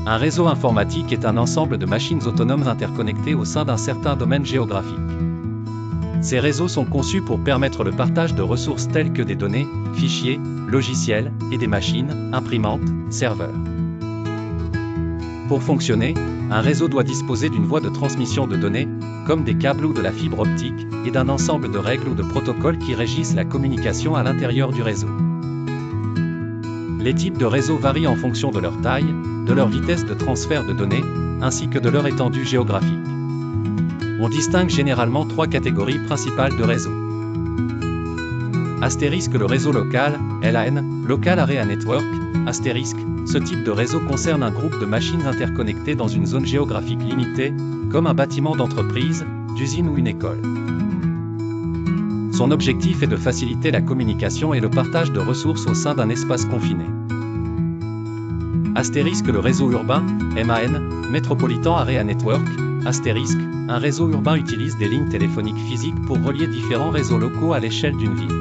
Un réseau informatique est un ensemble de machines autonomes interconnectées au sein d'un certain domaine géographique. Ces réseaux sont conçus pour permettre le partage de ressources telles que des données, fichiers, logiciels, et des machines, imprimantes, serveurs. Pour fonctionner, un réseau doit disposer d'une voie de transmission de données, comme des câbles ou de la fibre optique, et d'un ensemble de règles ou de protocoles qui régissent la communication à l'intérieur du réseau. Les types de réseaux varient en fonction de leur taille, de leur vitesse de transfert de données, ainsi que de leur étendue géographique. On distingue généralement 3 catégories principales de réseaux. Astérisque le réseau local, LAN, Local Area Network, astérisque, ce type de réseau concerne un groupe de machines interconnectées dans une zone géographique limitée, comme un bâtiment d'entreprise, d'usine ou une école. Son objectif est de faciliter la communication et le partage de ressources au sein d'un espace confiné. Astérisque le réseau urbain, MAN, Metropolitan Area Network, astérisque, un réseau urbain utilise des lignes téléphoniques physiques pour relier différents réseaux locaux à l'échelle d'une ville.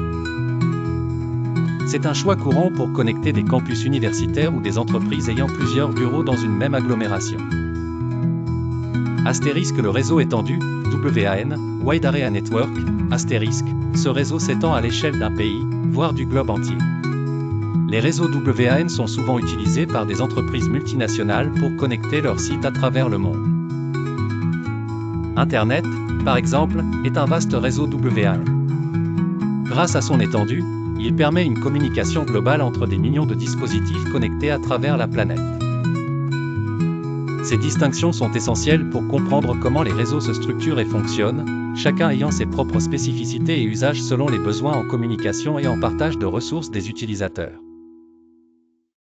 C'est un choix courant pour connecter des campus universitaires ou des entreprises ayant plusieurs bureaux dans une même agglomération. Astérisque le réseau étendu, WAN, Wide Area Network, astérisque, ce réseau s'étend à l'échelle d'un pays, voire du globe entier. Les réseaux WAN sont souvent utilisés par des entreprises multinationales pour connecter leurs sites à travers le monde. Internet, par exemple, est un vaste réseau WAN. Grâce à son étendue, il permet une communication globale entre des millions de dispositifs connectés à travers la planète. Ces distinctions sont essentielles pour comprendre comment les réseaux se structurent et fonctionnent, chacun ayant ses propres spécificités et usages selon les besoins en communication et en partage de ressources des utilisateurs.